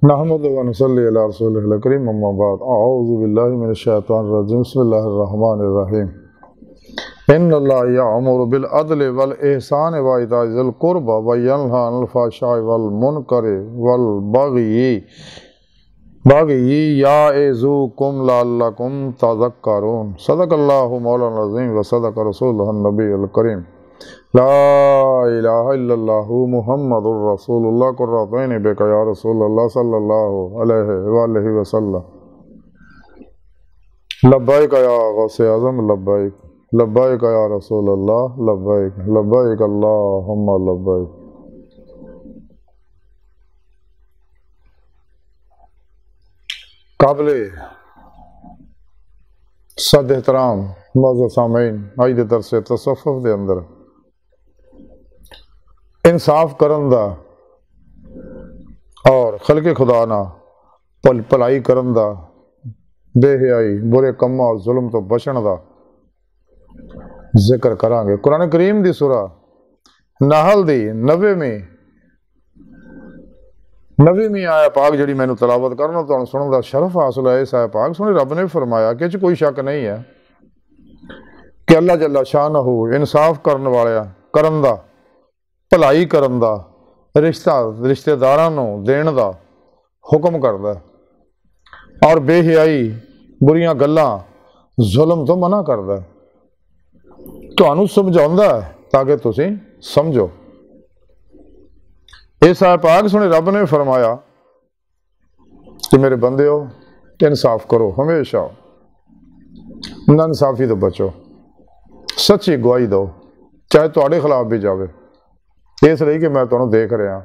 نحمد و نصلی علی رسول الکریم اما بعد اعوذ باللہ من الشیطان الرجیم بسم اللہ الرحمن الرحیم ان اللہ یأمر بالعدل والاحسان وایتاء ذی القربى وینہی عن الفحشاء والمنکر والبغی یعظکم لعلکم تذکرون صدق اللہ مولانا العظیم و صدق رسولہ النبی الکریم لا الہ الا اللہ محمد الرسول اللہ قرۃ عین بک یا رسول اللہ صلی اللہ علیہ وآلہ وسلم لبیک یا غوث اعظم لبیک لبیک یا رسول اللہ لبیک لبیک اللہم لبیک۔ قابل صد احترام معزز سامعین، آج دے درس تصوف دے اندر انصاف کرن دا اور خلق خدا نہ پلائی کرن دا، بے حیائی برے کماں اور ظلم تو بچن دا ذکر کران گے۔ قرآن کریم دی سورہ نحل دی 90ویں آیا پاک جڑی میں نے تلاوت کرنا تو سنن دا شرف حاصل ہے۔ اس آیا پاک سنے رب نے فرمایا کہ کوئی شک نہیں ہے کہ اللہ جل شانہ انصاف کرن والا کرن دا، ਭਲਾਈ ਕਰਨ ਦਾ, ਰਿਸ਼ਤੇਦਾਰਾਂ ਨੂੰ ਦੇਣ ਦਾ ਹੁਕਮ ਕਰਦਾ ਔਰ ਬੇਹਿਆਈ ਬੁਰੀਆਂ ਗੱਲਾਂ ਜ਼ੁਲਮ ਤੋਂ ਮਨਾ ਕਰਦਾ, ਤੁਹਾਨੂੰ ਸਮਝਾਉਂਦਾ ਤਾਂ ਕਿ ਤੁਸੀਂ ਸਮਝੋ। ਇਸ ਆਇਤ ਪਾਕ ਸੁਣੇ ਰੱਬ ਨੇ ਫਰਮਾਇਆ کہ میرے بندیو انصاف کرو، ہمیشہ ناانصافی تو بچو، سچی گواہی دو چاہے تواڈے خلاف بھی جاوے، اس لیے کہ میں تمہیں دیکھ رہا،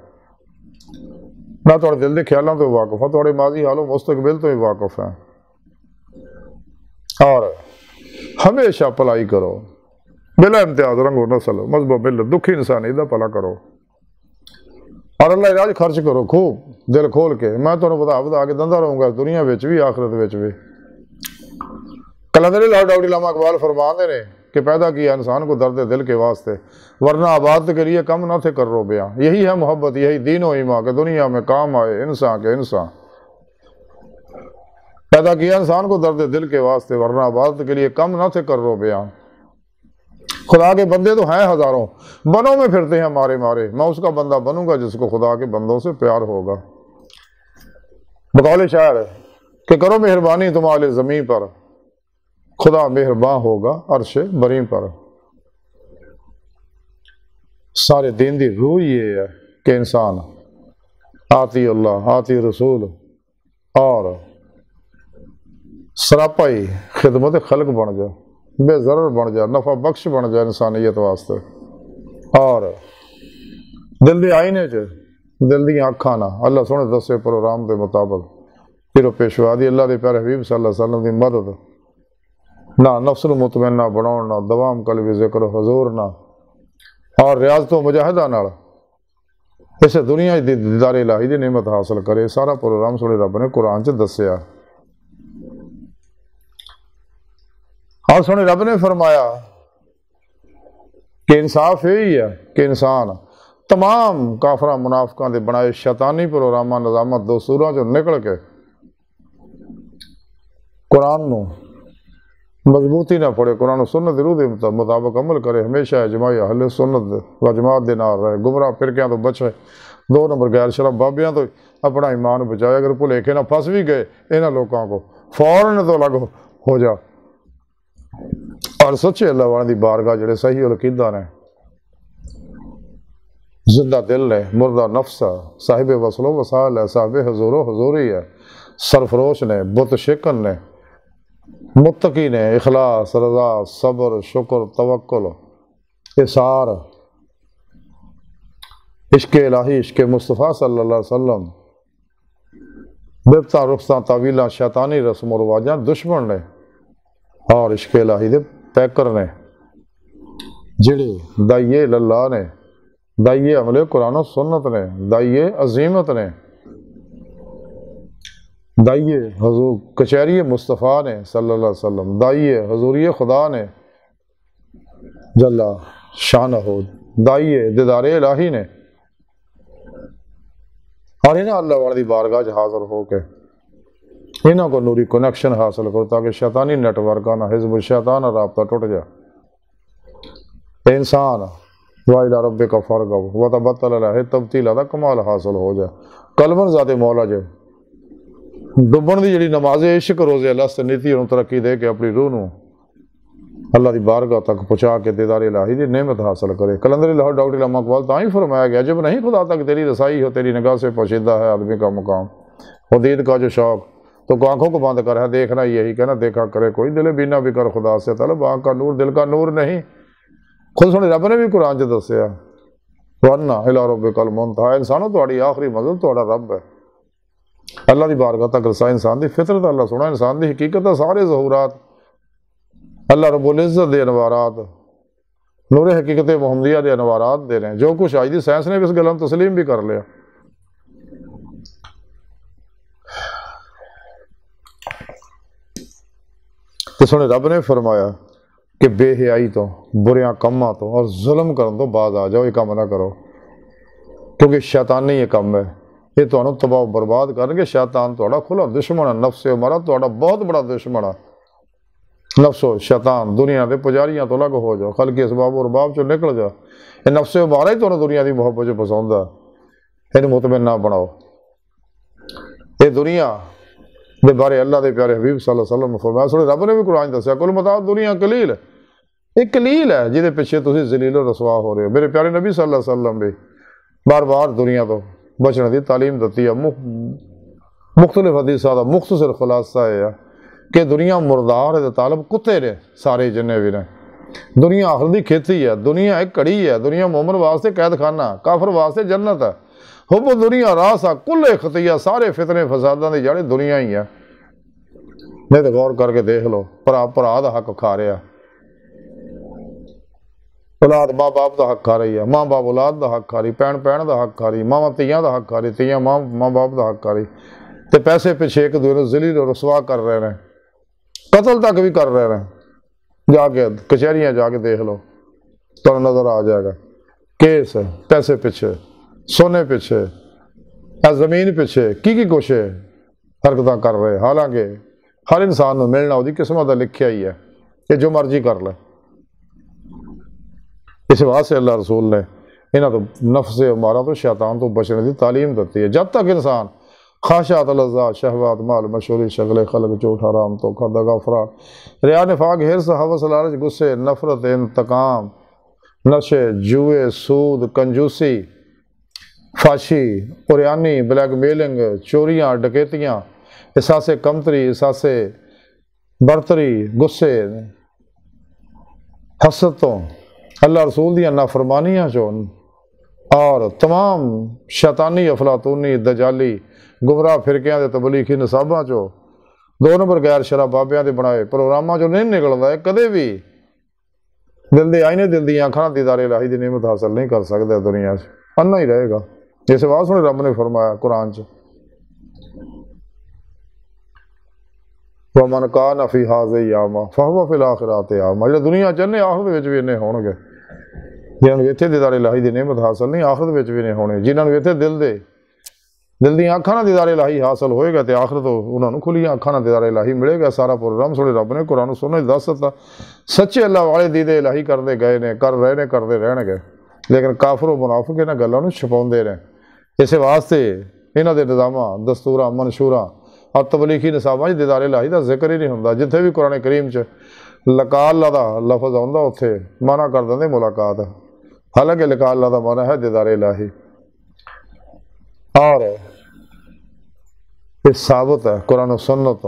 میں تھوڑے دل کے خیالوں تو واقف ہوں، تھوڑے ماضی حال و مستقبل تو بھی واقف ہیں، اور ہمیشہ بھلائی کرو بلا امتیاز، رنگ و نسل مذہب و ملت، دکھی انسانی دا بھلا کرو اور اللہ راج خرچ کرو خوب دل کھول کے۔ میں تمہیں بتا کے دندا رہوں گا دنیا وچ بھی آخرت وچ بھی۔ کلندر لاہور ڈاکٹر علامہ اقبال فرماندے نے کہ پیدا کیا انسان کو درد دل کے واسطے، ورنہ آباد کے لیے کم نہ تھے کر رو بیاں۔ یہی ہے محبت، یہی دین و ایمان کہ دنیا میں کام آئے انسان کے انسان۔ پیدا کیا انسان کو درد دل کے واسطے، ورنہ آباد کے لیے کم نہ تھے کر رو بیاں۔ خدا کے بندے تو ہیں ہزاروں، بنوں میں پھرتے ہیں مارے مارے، میں اس کا بندہ بنوں گا جس کو خدا کے بندوں سے پیار ہوگا۔ بقول شاعر کہ کرو مہربانی تمہارے زمین پر، خدا مہربان ہوگا عرش بریں پر۔ سارے دین دی روح یہ ہے کہ انسان آتی اللہ، آتی رسول اور سراپائی خدمت خلق بن جائے، بے ضرر بن جائے، نفع بخش بن جائے انسانیت واسطے، اور دل دی آئینے چ دل دی آنکھاں نہ اللہ سونے دسے پروگرام دے مطابق پیرو پیشوا دی اللہ دے پیارے حبیب صلی اللہ علیہ وسلم دی مدد نہ نفس المطمئنہ بناؤ، نہ دوام قلبی ذکر حضور، نہ اور ریاضت و مجاہدہ نال اسے دنیا دی دیدار الہی دی نعمت حاصل کرے۔ سارا پروگرام سونے رب نے قرآن چ دسیا، اور سونے رب نے فرمایا کہ انصاف یہی ہے کہ انسان تمام کافراں منافقاں دے بنائے شیطانی پروگراماں نظامت دستوراں چوں نکل کے قرآن نو مضبوطی نہ پڑے، قرآن و سنت روح دے مطابق عمل کرے، ہمیشہ اجماعی اہل سنت و جماعت دے نال رہے، گمراہ فرقیاں تو بچے، 2 نمبر غیر شرف بابیاں تو اپنا ایمان بچائے۔ اگر بھلیکھے نہ پھنس بھی گئے انہاں لوکاں کو فوراً تو الگ ہو جا، اور سچے اللہ والے دی بارگاہ جڑے صحیح العقیدہ نے، زندہ دل ہے، مردہ نفس ہے، صاحب وصل و وصال ہے، صاحب حضور و حضوری ہے، سرفروش نے، بت شکن نے، متقی نے، اخلاص، رضا، صبر، شکر، توکل، اثار، عشق الہی، عشق مصطفیٰ صلی اللہ علیہ وسلم، ببتا رخصاں تعویلاں شیطانی رسم و رواجاں دشمن نے، اور عشق الہی دے پیکر نے جڑے دائیے اللہ نے، دائیے عمل قرآن و سنت نے، دائیے عظیمت نے، دائیے حضور کچہری مصطفیٰ نے صلی اللہ علیہ وسلم، دائیے حضوری خدا نے جل شانہ، دائیے دیدار الہی نے، اور انہیں اللہ والی بارگاہ حاضر ہو کے انہوں کو نوری کنیکشن حاصل کرو تاکہ شیطانی نیٹ ورک آنا حزب الشیطان رابطہ ٹوٹ جائے. انسان وَإِلَىٰ رَبِّكَ فَارْغَب وَتَبَتَّلَ عَلَيْهِ تبدیل دا کمال حاصل ہو جائے. قلباً ذات مولا جو ڈبن دی جڑی نماز عشق روزے اللہ سے نیتی انہوں ترقی دے کے اپنی روح نو اللہ دی بارگاہ تک پہنچا کے دیدار الہی دی نعمت حاصل کرے. کلندر لاہور ڈاکٹر علامہ اقبال تاں ہی فرمایا گیا جب نہیں خدا تک تیری رسائی ہو تیری نگاہ سے پوشیدہ ہے آدمی کا مقام. وہ دید کا جو شوق تو آنکھوں کو بند کر ہے دیکھنا یہی کہنا دیکھا کرے کوئی دل بینا بھی کر خدا سے طلب آنکھ کا نور دل کا نور نہیں. خود سنے رب نے بھی قرآن چ دسیا ورنہ الی ربک المنتہا انسانوں تہاڈی آخری منزل تہاڈا رب ہے. اللہ دی بارگاہ تک رسائی انسان دی فطرت اللہ سونا انسان دی حقیقت سارے ظہورات اللہ رب العزت دے انوارات نور حقیقت محمدیہ دے انوارات دے رہے ہیں. جو کچھ آج دی سائنس نے بھی اس گل تسلیم بھی کر لیا. تو سنے رب نے فرمایا کہ بے حیائی تو بریاں کماں تو اور ظلم کرن تو باز آ جاؤ. یہ کام نہ کرو کیونکہ شیطانی یہ کام ہے یہ تمہیں تباہ و برباد کریں گے. شیطان تھوڑا کھلا دشمن ہے. نفس ہمارا تھوڑا بہت بڑا دشمن ہے. نفس و شیطان دنیا دے پجاریاں تو الگ ہو جاؤ خلقی اسباب و رباب چو نکل جاؤ. یہ نفس ہمارا ہی تو دنیا دی محبت جو پسند ہے یہ مطمئن نہ بناؤ. یہ دنیا دے بارے اللہ دے پیارے حبیب صلی اللہ علیہ وسلم نے فرمایا سوڑے رب نے بھی قرآن دسیا کل متاع دنیا قلیل ایک قلیل ہے جہدے پیچھے تسی ذلیل و رسوا ہو رہے ہو. میرے پیارے نبی صلی اللہ علیہ وسلم بھی بار بار دنیا تو بچنے دی تعلیم دیتی ہے. مختلف حدیثات دا مختصر خلاصہ ہے کہ دنیا مردار ہے طالب کتے نے سارے جنے بھی نے. دنیا آخر دی کھیتی ہے. دنیا ایک کڑی ہے. دنیا مومن واسطے قید خانہ کافر واسطے جنت ہے. حب دنیا راسا کل خطیہ سارے فتنے فساداں دی جڑے دنیا ہی ہے. نہیں تو غور کر کے دیکھ لو پرا دا حق کھا رہا اولاد ماں باپ دا حق کھا رہی ہے. ماں باپ اولاد دا حق کھا رہی بہن دا حق کھا رہی ماں تیاں دا حق کھا رہی تیاں ماں باپ دا حق کھا رہی تے پیسے پیچھے ایک دوسرے ذلیل و رسوا کر رہے ہیں. قتل تک بھی کر رہے ہیں. جا کے کچہریاں جا کے دیکھ لو تو نظر آ جائے گا. کیس پیسے پیچھے سونے پیچھے زمین پیچھے کی کوشش حرکتاں کر رہے. حالانکہ ہر انسان نو ملنا وہ قسمت کا لکھیا ہی ہے کہ جو مرضی کر لے. اس واسطے اللہ رسول نے انہاں تو نفس ہمارا تو شیطان تو بچنے کی تعلیم دیتی ہے. جب تک انسان خواہشات لذات شہوات مال مشہوری شغل خلق جھوٹ حرام تو دغا فرار ریا نفاق حرص ہوس لالچ غصے نفرت انتقام نشے جوئے سود کنجوسی فاشی اوریانی بلیک میلنگ چوریاں ڈکیتیاں احساس کمتری احساس برتری غصے حسدوں اللہ رسول دیاں نافرمانیاں چو اور تمام شیطانی افلاطونی دجالی گمراہ فرقیاں دے تبلیغی نصاباں چو 2 نمبر غیر شرع بابیاں دے بنائے پروگراماں چو نہیں نکلدا ہے. کدے بھی دل دے آئینے دل دی آنکھاں دیدار الہی دی نعمت حاصل نہیں کر سکتے دنیا سے. انا ہی رہے گا. جیسے بات سنے رب نے فرمایا قرآن چ وَمَنْ كَانَ فِي هَٰذِهِ أَعْمَىٰ فَهُوَ فِي الْآخِرَةِ أَعْمَىٰ. جو دنیا چنے آخرت وچ بھی انہیں ہون گے جنہاں نوں اتنے دیدار الہی دی نعمت حاصل نہیں آخرت وچ بھی نہیں ہونے. جنہاں نوں اتنے دل دی آنکھاں نال دیدار الہی حاصل ہوئے گا تے آخرت انہاں نوں کھلی آنکھاں نال دیدار الہی ملے گا. سارا پروگرام سونے رب نے قرآن سننے دس دتا. سچے اللہ والے دید الہی کرتے گئے نے کر رہے نے کرتے رہن گے لیکن کافر و منافق انہاں گلاں نوں چھپاؤندے رہے. اس واسطے انہاں دے نظاماں دستوراں منشوراں اور تبلیغی نصاباں دیدار الہی دا ذکر ہی نہیں ہوندا. جتھے بھی قرآن کریم چ لقاء اللہ دا لفظ آوندا اوتھے منع کر دیندے ملاقات. حالانکہ لقاء اللہ دا معنی ہے دیدار الہی. اور یہ ثابت ہے قرآن و سنت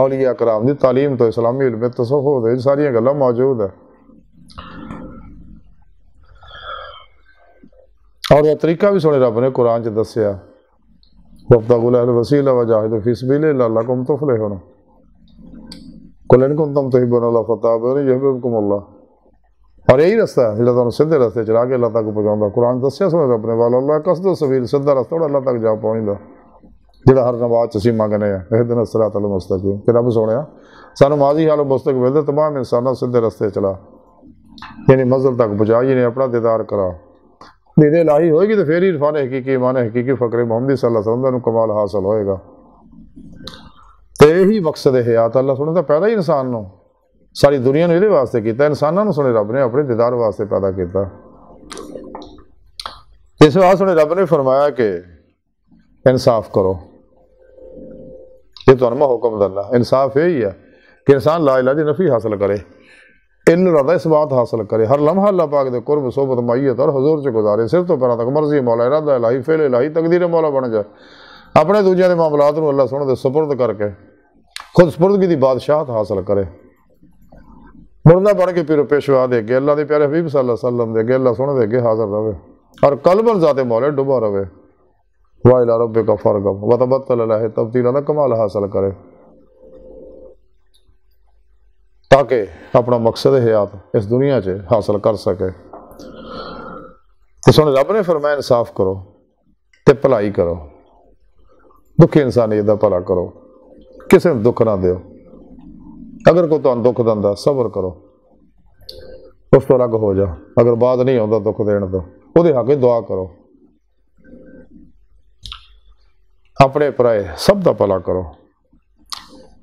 اولیاء کرام دی تعلیم تو اسلامی علم تصوف دے ساری گلاں موجود ہے. اور یہ طریقہ بھی سونے رب نے قرآن چ دسیا وَابْتَغُوا الْوَسِيلَةَ وَجَاهِدُوا فِي سَبِيلِهِ لَعَلَّكُمْ تُفْلِحُونَ قُلْ إِن كُنتُمْ تُحِبُّونَ اللَّهَ فَاتَّبِعُونِي يُحْبِبْكُمُ اللَّهُ. اور یہی رستہ ہے جہاں تمہیں سیدھے رستے چلا کے اللہ تک پہنچاؤں. قرآن دسیا سونے رب نے وَاللَّهُ قَصْدُ السَّبِيلِ سیدھا رستہ اللہ تک جا پہنچدا جہاں ہر نماز چ اسی منگنے ہیں اهدنا الصراط المستقیم کہ رب سونے سانو ماضی حال و مستقبل دے تمام انسانوں سیدھے رستے چلا یعنی منزل تک پہنچا یعنی اپنا دیدار کرا دید الہی ہوئے گی تو پھر ہی عرفان حقیقی ایمان حقیقی فقر محمدی صلی اللہ علیہ وسلم کا کمال حاصل ہوئے گا۔ تو یہی مقصد حیات اللہ سنے تو پیدا ہی انسان نو ساری دنیا نے یہ واسطے کیتا، انسانوں نے سنے رب نے اپنے دیدار واسطے پیدا کیتا۔ اس واسطے سنے رب نے فرمایا کہ انصاف کرو، یہ تو انما حکم اللہ انصاف یہی ہے کہ انسان لا الہ دی نفی حاصل کرے، علم رضا اس بات حاصل کرے، ہر لمحہ اللہ پاک دے قرب صحبت معیت اور حضور سے گزارے، صرف تو پیرا تک مرضی مولا ارادہ الہی فعل الہی تقدیر مولا بن جائے، اپنے دوجے دے معاملات نو اللہ سونے دے سپرد کر کے خود سپردگی دی بادشاہت حاصل کرے، مردہ بڑھ کے پیرو پیشوا دے گے اللہ دے پیارے حبیب صلی اللہ علیہ وسلم دے گے اللہ سونے دے گے حاضر رہے اور قلباً ذات مولا ڈبا رہے، وَإِلَىٰ رَبِّكَ فَارْغَب وَتَبَتَّلْ إِلَيْهِ تبدیلا کمال حاصل کرے، تاکہ اپنا مقصد حیات اس دنیا سے حاصل کر سکے۔ تو سونے رب نے فرمایا انصاف کرو تے بھلائی کرو، دکھی انسانیت دا بھلا کرو، کسی نے دکھ نہ دیو، اگر کوئی تمہیں دکھ دیندا صبر کرو، اس تو الگ ہو جا، اگر بات نہیں آتا دکھ دین تو وہ حق دعا کرو، اپنے پرائے سب دا بھلا کرو۔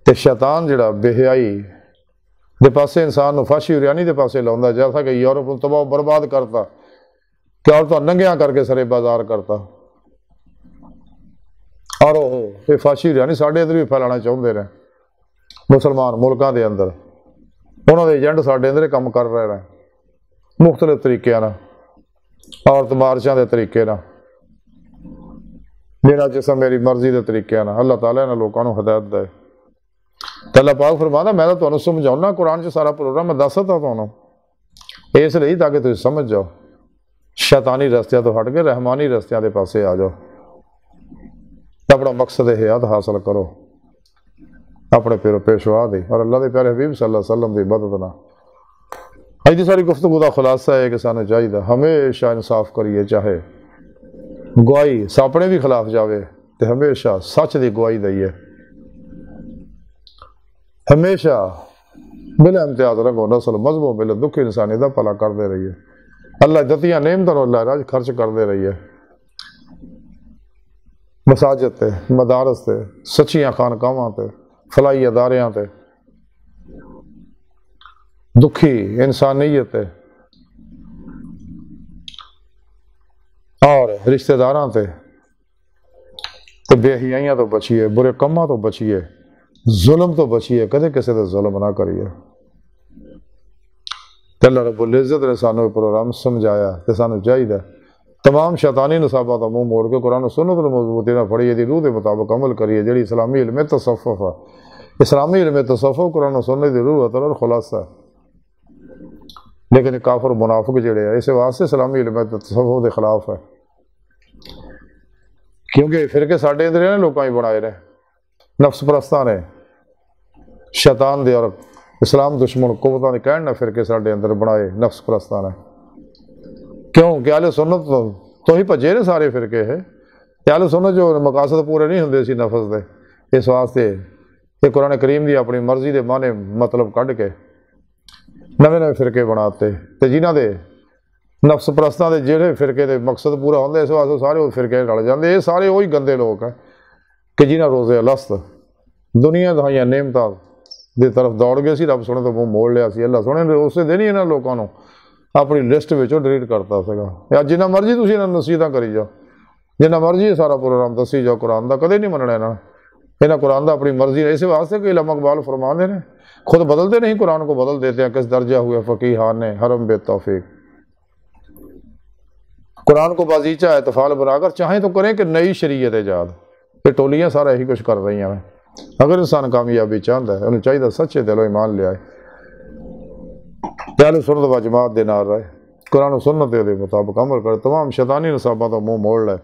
تے شیطان جڑا بے حیائی دے پاسے انسان نو فاشی اریانی دے پاسے لاؤندا، جیسا کہ یورپ نو تباہ برباد کرتا کہ عورتوں ننگیاں کر کے سرے بازار کرتا، اور وہ یہ فاشی اریانی ساڈے ادھر بھی پھیلانا چاہتے رہے مسلمان ملکاں دے اندر، انہوں دے ایجنٹ ساڈے اندر کام کر رہے ہیں مختلف طریقے نہ، عورت مارچاں دے طریقے نہ، میرا جسم میری مرضی دے طریقے نہ، اللہ تعالیٰ نے لوگوں کو ہدایت دے۔ تو اللہ پاک فرماتا میں تو تمہیں سمجھاؤں قرآن چ سارا پروگرام میں دستا تمہیں اس لیے تاکہ تم سمجھ جاؤ، شیطانی رستیاں تو ہٹ کے رحمانی رستیاں دے پاسے آ جاؤ، اپنا مقصد حیات حاصل کرو اپنے پیرو پیشوا دی اور اللہ دے پیارے حبیب صلی اللہ علیہ وسلم دی مدد نہ۔ اج دی ساری گفتگو دا خلاصہ ہے کہ سانو چاہیے ہمیشہ انصاف کریے، چاہے گواہی ساپنے بھی خلاف جاوے تو ہمیشہ سچ دی گواہی دئیے، ہمیشہ بلا امتیاز رنگو نسل مذہب و ملت دکھی انسانی دا بھلا کردے رہیے، اللہ دتیاں نعمتاں اللہ راج خرچ کردے رہیے، مساجد تے مدارس تے سچیاں خانقاہاں تے فلاحی اداریاں تے دکھی انسانیت تے اور رشتہ داراں تے بے حیائیاں تو بچیے، برے کماں تو بچیے، ظلم تو بچیے، کدے کسی تے ظلم نہ کریے۔ کہ اللہ رب العزت نے سانو پروگرام سمجھایا کہ سانو چاہیے تمام شیطانی نصابات منہ موڑ کے قرآن و سنت نے مضبوطی نہ پڑھیے، دی روح دے مطابق عمل کریے، جڑی اسلامی علم تصوف ہے، اسلامی علم تصوف قرآن و سنت دی روح اور خلاصہ ہے، لیکن کافر منافق جڑے ہیں اس واسطے اسلامی علم تصوف دے خلاف ہے، کیونکہ فرقے ساڈے اندر لوکاں ہی بنائے نے، نفس پرستاں نے، شیطان دے اور اسلام دشمن قوتاں دے کہن نہ فرقے ساڈے اندر بنائے نفس پرستاں نے، کیوں کہ اہل سنت تو ہی بھجے نے سارے فرقے ہے، اہل سنت جو مقاصد پورے نہیں ہوندے سی نفس دے، اس واسطے کہ قرآن کریم دی اپنی مرضی دے معنی مطلب کڈ کے نویں نویں فرقے بناتے، تے جنہاں دے نفس پرستاں دے جڑے فرقے دے مقصد پورا ہوندے اس واسطے سارے وہ فرقے رل جاندے، یہ سارے وہی گندے لوگ ہیں کہ جنہاں روزے الست دنیا دہائیاں نعمتاں دی طرف دوڑ گئے سی، رب سونے تو منہ موڑ لیا سی، اللہ سونے نے اسے دن ہی انہاں لوگوں کو اپنی لسٹ وچوں ڈیلیٹ کرتا سکا، یا جنہ مرضی تسی انہاں نصیحتاں کری جاؤ، جنہ مرضی سارا پروگرام دسی جاؤ، قرآن دا کدے نہیں مننا انہاں قرآن دا اپنی مرضی ہے، اس واسطے کہ علم اقبال فرمانے نے خود بدلتے نہیں، قرآن کو بدل دیتے ہیں، کس درجہ ہوئے فقیہان نے حرم بے توفیق، قرآن کو بازیچہ احتفال بنا کر چاہیں تو کریں کہ نئی شریعت ایجاد، یہ ٹولیاں سارا یہی کچھ کر رہی ہیں۔ اگر انسان کامیابی چاہتا ہے انہیں چاہیے سچے دل و ایمان لے آئے، اہل سنت و جماعت دے نال رہے، قرآن و سنت دے مطابق عمل کرے، تمام شیطانی نصابات منہ موڑ لے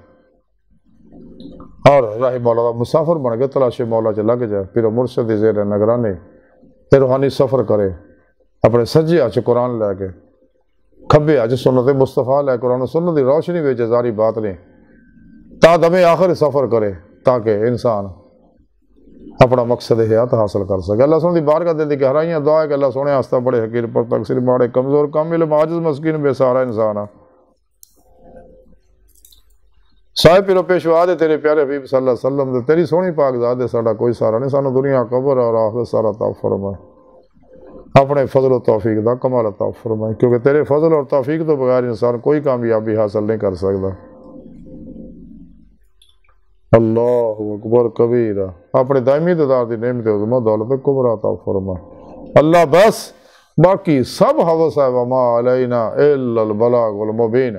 اور راہ مولا دا مسافر بن کے تلاش مولا چ لگ جائے، پھر مرشد دی زیر نگرانی پھر روحانی سفر کرے، اپنے سجے ہاتھ قرآن لے کے کھبے ہاتھ سنت مصطفیٰ لے، قرآن و سنت دی روشنی وچ جاری بات نہیں تا دم آخر سفر کرے، تاکہ انسان اپنا مقصد حیات حاصل کر سکے۔ اللہ سونے دی بارگاہ دے دی گہرائیاں دعا ہے کہ اللہ سونے آستہ بڑے حقیر پر تقصیر ماڑے کمزور کامل عاجز مسکین بے سہارا انسان صاحب پیرو پیشوا دے تیرے پیارے حبیب صلی اللہ علیہ وسلم دے تیری سونی پاک ذات دے ساڑا کوئی سارا نہیں، سانو دنیا قبر اور آخرت سارا عطا فرمائے، اپنے فضل و توفیق دا کمال عطا فرمائے، کیونکہ تیرے فضل اور توفیق تو بغیر انسان کوئی کامیابی حاصل نہیں کر سکتا۔ اللہ اکبر کبیرہ، اپنے دائمی ددار دی نعمت عظمت دولت کبرا عطا فرمائے اللہ، بس باقی سب حوث ہے وما علینا الا البلاغ المبین۔